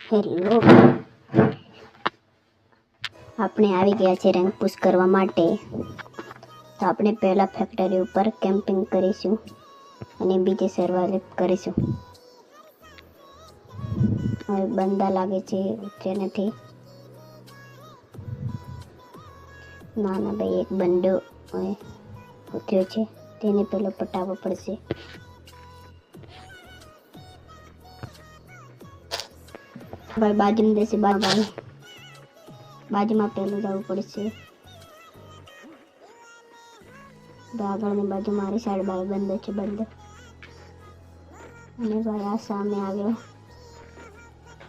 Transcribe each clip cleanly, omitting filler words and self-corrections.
Hello, આપણે આવી ગયા છે રેન્ક પુશ કરવા માટે. તો આપણે પહેલા ફેક્ટરી ઉપર કેમ્પિંગ કરીશું અને બીજે સર્વાઇવ કરીશું. હવે બંદા લાગે છે જેનાથી ના ભાઈ એક બંદો ઉઠ્યો છે, તેને પેલો પટાવવો પડશે. ભાઈ બાજુમાં દેશે, બાજુમાં પેલું જવું પડશે. આગળની બાજુ મારી સાઈડ ભાઈ બંધ છે, બંધ. અને ભાઈ આ સામે આવ્યો,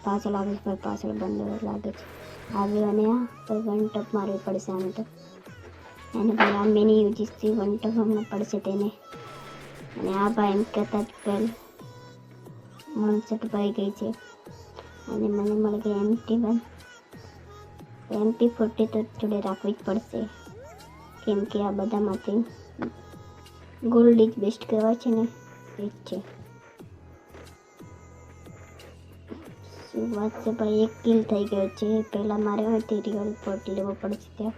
પાછળ આવે છે ભાઈ, પાછળ બંધ લાગે છે. આવ્યો અને આ ભાઈ વન ટપ મારવી પડશે આને તો. અને ભાઈ આ મિની યુજીસથી વન ટપ હમણાં પડશે તેને. અને આ ભાઈ એમ કહેતા જ પહેલ મનસટ પાઈ ગઈ છે. અને મને મળી ગઈ MP1. MP40 તો જોડે રાખવી જ પડશે, કેમ કે આ બધામાંથી ગોલ્ડ ઇઝ બેસ્ટ કહેવાય છે ને, એ જ છે. શું વાત છે ભાઈ, એક કિલ થઈ ગયો છે. પહેલાં મારે હોય તે રિયલ પોટ લેવો પડશે ત્યાં,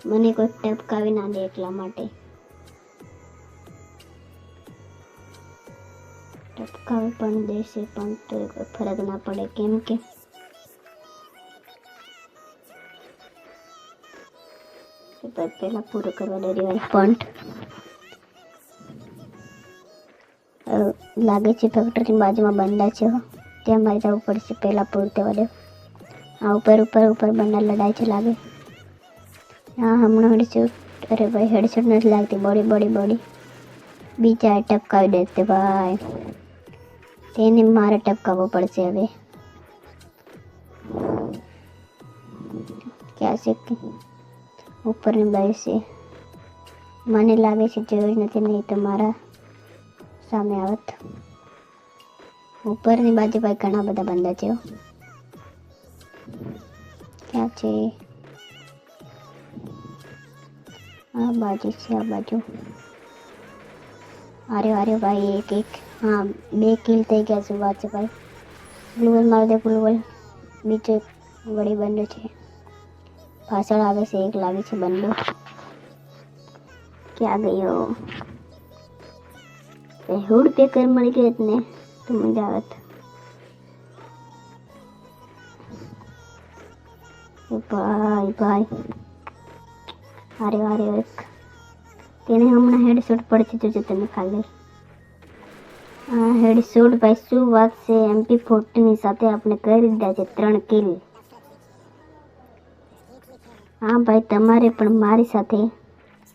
મને કોઈ ટપકાવી ના દે એટલા માટે. ટપકાવી પણ દેશે પણ તો ફરક ના પડે, કેમ કે પહેલા પૂરું કરવા દે રિવાઇવ પોઈન્ટ. લાગે છે ફેક્ટરીની બાજુમાં બંદા છે, ત્યાં મારે જવું પડશે. પહેલાં પૂરું થવા દે. આ ઉપર બંદા લડાય છે લાગે. હા હમણાં હેડશોટ, અરે ભાઈ હેડશોટ નથી લાગતી, બોડી બીજા ટપકાવી દેશે ભાઈ. તેને મારે ટપકાવવો પડશે હવે. ક્યાં છે કે ઉપરની બાજુ છે, મને લાગે છે જોયું જ નથી, નહીં તો મારા સામે આવત. ઉપરની બાજુ ભાઈ ઘણા બધા બંદા છે. ક્યાં છે? આ બાજુ છે, આ બાજુ. અરે ભાઈ એક હા 2 કિલ થઈ ગયા. શું વાત છે ભાઈ. ગ્લુવલ માર દે, ગ્લુવલ. બીજો વળી બંદો છે, પાછળ આવે છે, એક લાગે છે બંદો. ક્યાં ગયો? હુડ પેકર મળી ગયો ને તો મજા આવત. ભાઈ અરે એક તેને હમણાં હેડશોટ પડશે, જોજો તમે ખાલી. આ હેડશોટ ભાઈ શું વાત છે. MP40 ની સાથે આપણે કરી દીધા છે 3 કિલ. હા ભાઈ, તમારે પણ મારી સાથે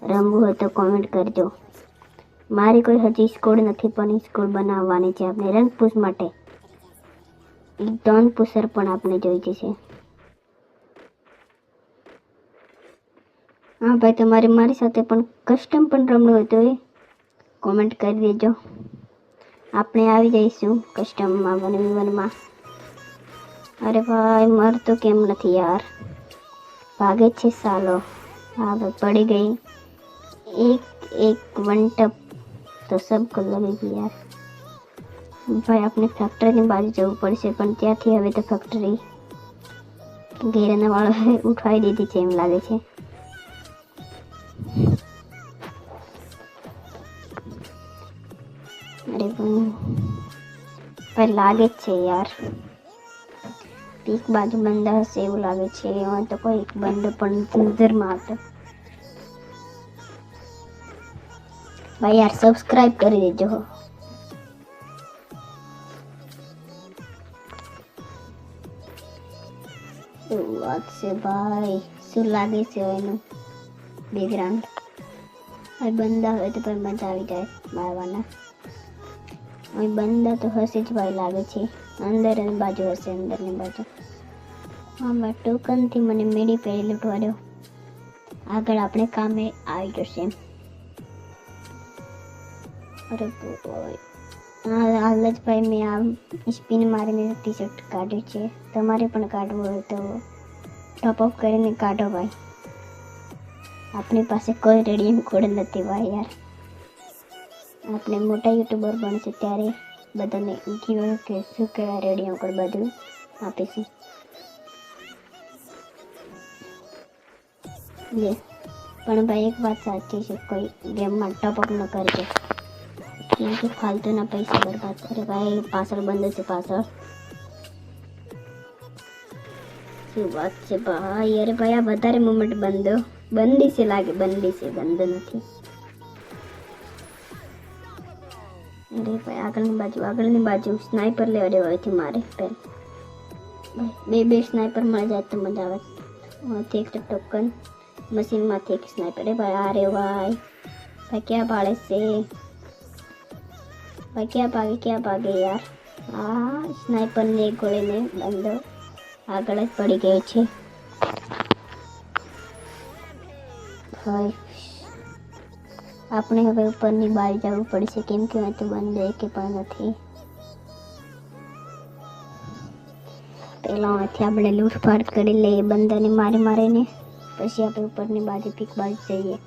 રમવું હોય તો કોમેન્ટ કરજો. મારી કોઈ હજી સ્કોડ નથી, પણ સ્કોડ બનાવવાની છે આપણે રેન્ક પુશ માટે. ડોન પુશર પણ આપણે જોઈ છે. હા ભાઈ, તમારે મારી સાથે પણ કસ્ટમ પણ રમવું હોય તો એ કોમેન્ટ કરી દેજો. આપણે આવી જઈશું કસ્ટમમાં 1v1માં. અરે ભાઈ મરતો કેમ નથી યાર, ભાગે છે સાલો. હા ભાઈ પડી ગઈ. એક વન ટપ તો સબકો લગેગી યાર. ભાઈ આપણે ફેક્ટરીની બાજુ જવું પડશે, પણ ત્યાંથી હવે તો ફેક્ટરી ઘેરાના વાળો ઉઠાવી દીધી છે એમ લાગે છે. અરે ભાઈ લાગે જ છે યાર, પીક બાજુ બંદા હશે એવું લાગે છે. એમાં તો કોઈ બંદો પણ નજરમાં આવતો. ભાઈ યાર સબસ્ક્રાઇબ કરી દેજો. શું વાત છે ભાઈ, શું લાગે છે એનું બેકગ્રાઉન્ડ. હવે બંદા હોય તો પણ મજા આવી જાય મારવાના. હવે બંદા તો હશે જ ભાઈ લાગે છે. અંદરની બાજુ હશે, અંદરની બાજુ. હા ભાઈ ટોકનથી મને મેડી પેરી લૂંટવા દો, આગળ આપણે કામે આવી જશે. અરે હાલ જ ભાઈ મેં આ સ્પિન મારીને ટી-શર્ટ કાઢ્યું છે. તમારે પણ કાઢવું હોય તો ટોપઅપ કરીને કાઢો ભાઈ. આપણી પાસે કોઈ રેડિયમ કોડ નથી ભાઈ યાર. આપણે મોટા યુટ્યુબર બનશે ત્યારે બધાને ગીવ કે શું કહેવાય રેડિયમ કોડ બધું આપીશું. લે પણ ભાઈ એક વાત સાચી છે, કોઈ ગેમમાં ટોપઅપ ન કરજો, કેમ કે ફાલતુના પૈસા બરબાદ કરે. ભાઈ પાછળ બંધ છે, પાછળ શું વાત છે ભાઈ. અરે ભાઈ આ વધારે મુમેન્ટ બંધી છે લાગે, બંધ નથી. અરે ભાઈ આગળની બાજુ સ્નાઈપર લેવા દેવાથી મારે બે સ્નાઈપર મળી જાય તો મજા આવે. માંથી એક ટોકન, મશીનમાંથી એક સ્નાઈપર. અરે ભાઈ આ રે ભાઈ ક્યાં પાડે છે ભાઈ, ક્યાં ભાગે યાર. આ સ્નાઈપરને એક ગોળીને બંધો આગળ જ પડી ગયો છે ભાઈ. આપણે હવે ઉપરની બહાર જવું પડશે, કેમ કે અહીં તો બંધ કે પણ નથી. પહેલાં અહીંથી આપણે લૂંટફાટ કરી લઈએ બંદાને મારીને, પછી આપણે ઉપરની બાજુ પીક બાજુ જઈએ.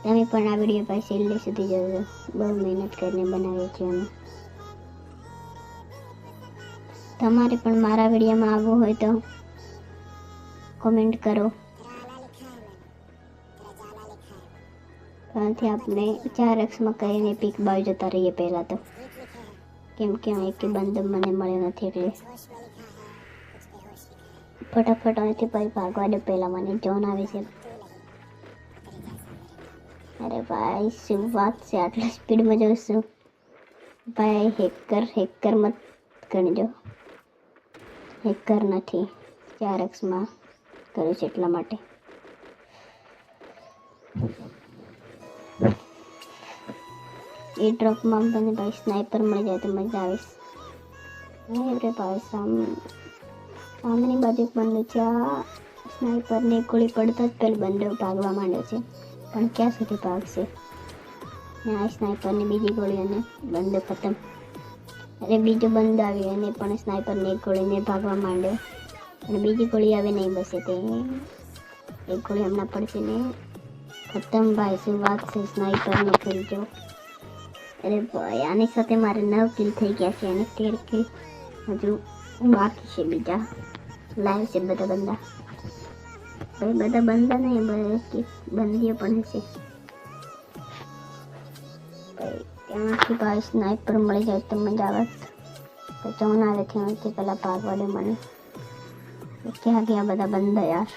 તમે પણ આ વિડીયો ભાઈ છેલ્લે સુધી જોજો, બહુ મહેનત કરીને બનાવીએ છીએ અમે. તમારે પણ મારા વિડીયોમાં આવવું હોય તો કોમેન્ટ કરો. ત્યાંથી આપણે 4x કરીને પીક બાજુ જતા રહીએ પહેલાં તો, કેમ કે એક બંધ મને મળ્યો નથી, એટલે ફટાફટ અહીંથી પછી ભાગવા દો. પહેલાં મને જોન આવે છે. અરે ભાઈ શું વાત છે, આટલા સ્પીડમાં જાઉં છું ભાઈ. હેકર મત ગણજો, હેકર નથી, 4x કરું છે એટલા માટે. એ ડ્રોપમાં મને ભાઈ સ્નાઈપર મળી જાય તો મજા આવીશ. અરે ભાઈ સામેની બાજુ બંધ છે. આ સ્નાઈપરને ગોળી પડતા જ પેલો બંદો ભાગવા માંડ્યો છે, પણ ક્યાં સુધી ભાગશે. ને આ સ્નાઈપરની બીજી ગોળી અને બંદો ખતમ. અરે બીજો બંધ આવ્યો અને પણ સ્નાઈપરને એક ગોળીને ભાગવા માંડ્યો, અને બીજી ગોળી આવે નહીં બસે તે એક ગોળી હમણાં પડશે ને ખતમ. ભાઈ શું વાત છે, સ્નાઈપરનો કિલ જો. અરે ભાઈ આની સાથે મારે 9 કિલ થઈ ગયા છે અને 13 કિલ હજુ બાકી છે. બીજા લાઈવ છે બધા બંદા, ભાઈ બધા બંદા નહીં, બંદીઓ પણ હશે ભાઈ. ત્યાંથી ભાઈ સ્નાઈપર મળી જાય તો મજા આવે. તો ચોન આવે ત્યાંથી પહેલાં ભાગવા દે મને. ક્યાં ગયા બધા બંદા યાર,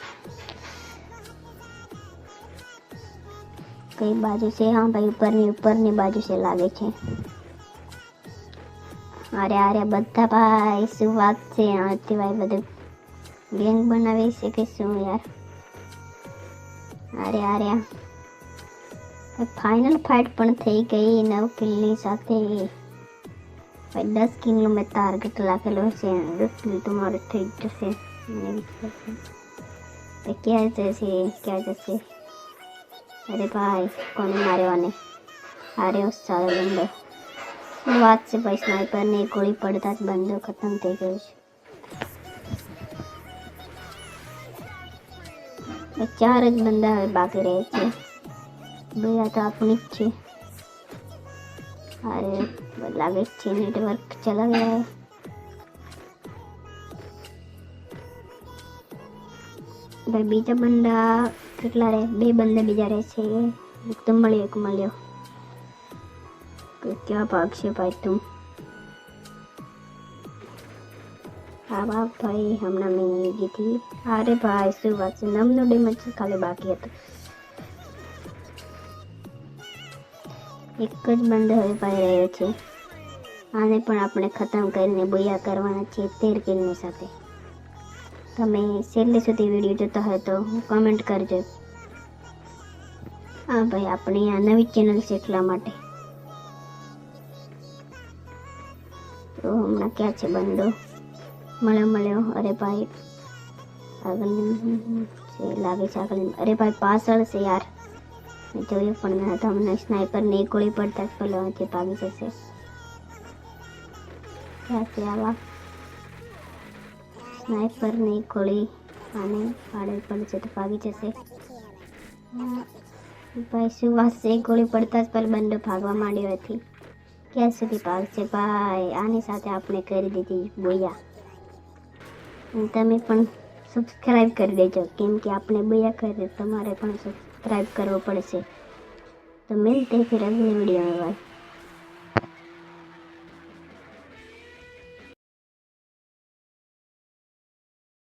કઈ બાજુ છે? હા ભાઈ ઉપરની બાજુ છે લાગે છે. અરે બધા ભાઈ શું વાત છે, આથી ભાઈ બધું ગેંગ બનાવી છે કે શું યાર. અરે ફાઇનલ ફાઇટ પણ થઈ ગઈ 9 કિલની સાથે. ભાઈ 10 કિલનો મેં ટાર્ગેટ રાખેલો છે, 10 કિલ તો મારું થઈ જશે. ક્યાં જશે? અરે ભાઈ કોને માર્યો આને? હાર્યો સારો બંદો. વાત છે ભાઈ, સ્નાઈપરને ગોળી પડતા જ બંદો ખતમ થઈ ગયો છે. 4 જ બંદા હવે બાકી રહે છે. ભાઈ આ તો આપણી જ છે. અરે લાગે છે નેટવર્ક ચલા ગયા. ભાઈ બીજા બંદા કેટલા રહે? 2 બંદા બીજા રહે છે. એક તો મળ્યો. ક્યાં ભાગશે ભાઈ તું? હા ભાઈ હમણાં મેં જીતી. અરે ભાઈ શું વાત છે, 9નો ડેમેજ ખાલી બાકી હતો. એક જ બંદો હવે ભાઈ રહ્યો છે. આને પણ આપણે ખતમ કરીને બોયા કરવાના છે 13 કિલની સાથે. તમે છેલ્લે સુધી વિડીયો જોતા હોય તો કમેન્ટ કરજો. હા ભાઈ આપણી આ નવી ચેનલ છે એટલા માટે. તો હમણાં ક્યાં છે બંદો? મળ્યો. અરે ભાઈ આગળ લાગે છે આગળ. અરે ભાઈ પાછળ છે યાર, જોયું પણ ના તમને. સ્નાઈપરને એક ગોળી પડતા જ પેલો અહીંથી ભાગી જશે. ક્યાં છે આવા? સ્નાઈપરને એક ગોળી આને પાડે પડશે તો ભાગી જશે. ભાઈ શું વાત છે, એક ગોળી પડતા જ પેલો બંદો ભાગવા માંડ્યો હતી. ક્યાં સુધી ભાગશે ભાઈ? આની સાથે આપણે કરી દીધી બોયા. અને તમે પણ સબસ્ક્રાઈબ કરી દેજો, કેમ કે આપણે બયા કરે તમારે પણ સબસ્ક્રાઈબ કરવો પડશે. तो मिलते हैं फिर अगले वीडियो में।